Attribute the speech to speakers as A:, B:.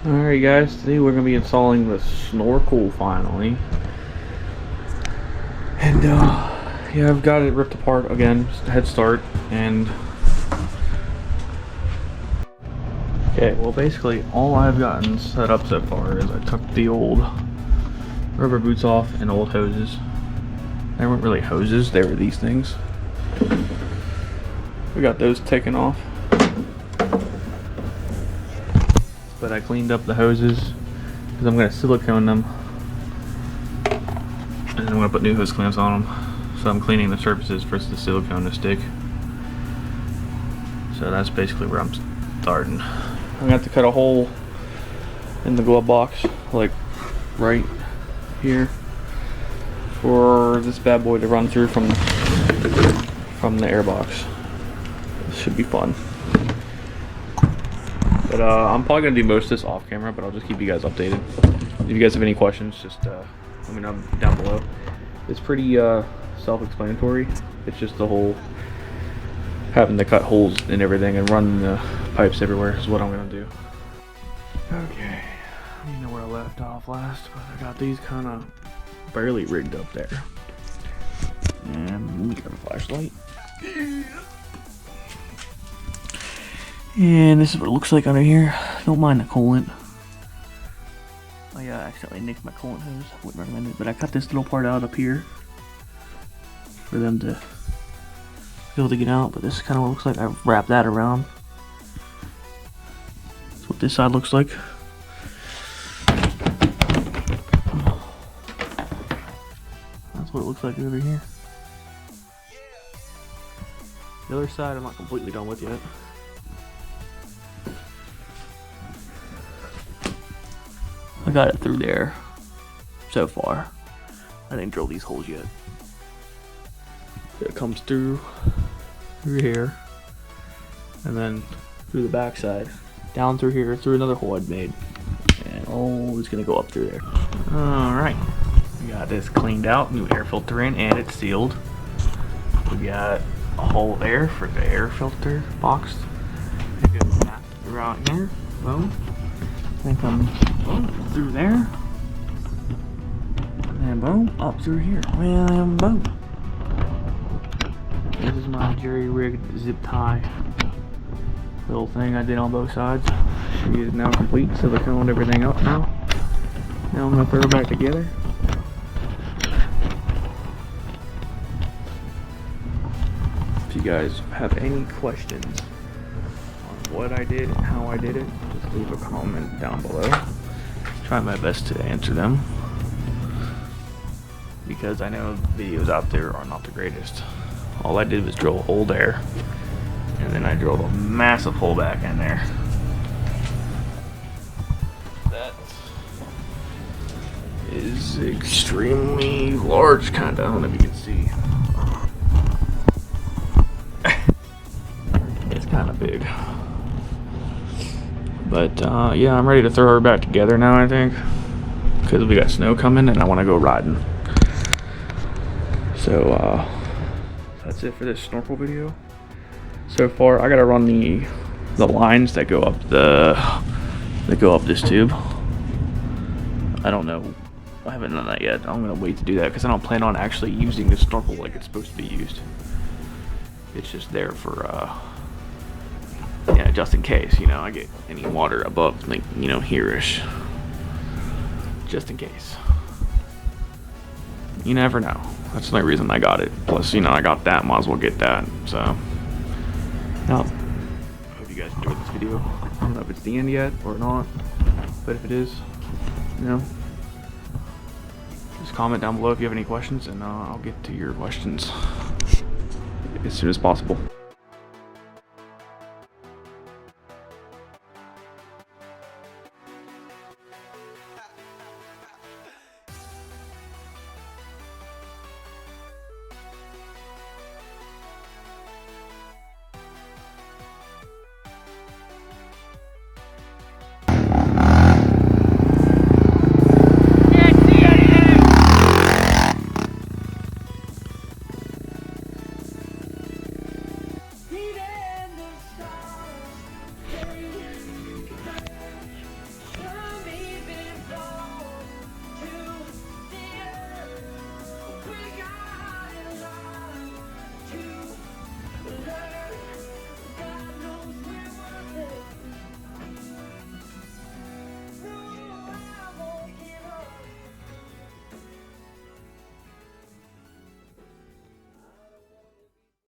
A: Alright guys, today we're going to be installing the snorkel finally. And yeah, I've got it ripped apart again, just a head start. And okay, well basically all I've gotten set up so far is I took the old rubber boots off and old hoses. They weren't really hoses, they were these things. We got those taken off. But I cleaned up the hoses because I'm going to silicone them and then I'm going to put new hose clamps on them. So I'm cleaning the surfaces for the silicone to stick. So that's basically where I'm starting. I'm going to have to cut a hole in the glove box, like right here, for this bad boy to run through from the air box. This should be fun. But I'm probably going to do most of this off camera, but I'll just keep you guys updated. If you guys have any questions, just let me know down below. It's pretty self-explanatory. It's just the whole having to cut holes in everything and run the pipes everywhere is what I'm going to do. Okay, I don't know where I left off last, but I got these kind of barely rigged up there. And let me grab a flashlight. And this is what it looks like under here. Don't mind the coolant. I accidentally nicked my coolant hose. I wouldn't recommend it, but I cut this little part out up here for them to be able to get out. But this is kind of what it looks like. I wrapped that around. That's what this side looks like. That's what it looks like over here. The other side I'm not completely done with yet. I got it through there so far. I didn't drill these holes yet. So it comes through here, and then through the back side, down through here, through another hole I'd made, and it's gonna go up through there. All right, we got this cleaned out, new air filter in, and it's sealed. We got a hole there for the air filter box. It goes back around here. Boom. I think I'm through there, and boom, up through here, and boom. This is my jerry-rigged zip tie little thing I did on both sides. She is now complete, siliconed everything up now. Now I'm gonna throw it back together. If you guys have any questions on what I did and how I did it, just leave a comment down below. Try my best to answer them, because I know videos out there are not the greatest. All I did was drill a hole there, and then I drilled a massive hole back in there. That is extremely large, kinda. I don't know if you can see. It's kinda big. But yeah, I'm ready to throw her back together now, I think, because we got snow coming and I want to go riding. So that's it for this snorkel video. So far, I gotta run the lines that go up this tube. I don't know. I haven't done that yet. I'm gonna wait to do that because I don't plan on actually using the snorkel like it's supposed to be used. It's just there for yeah, just in case, you know, I get any water above, like, you know, here-ish. Just in case. You never know. That's the only reason I got it. Plus, you know, I got that, might as well get that. So, now, hope you guys enjoyed this video. I don't know if it's the end yet or not, but if it is, you know, just comment down below if you have any questions, and I'll get to your questions as soon as possible.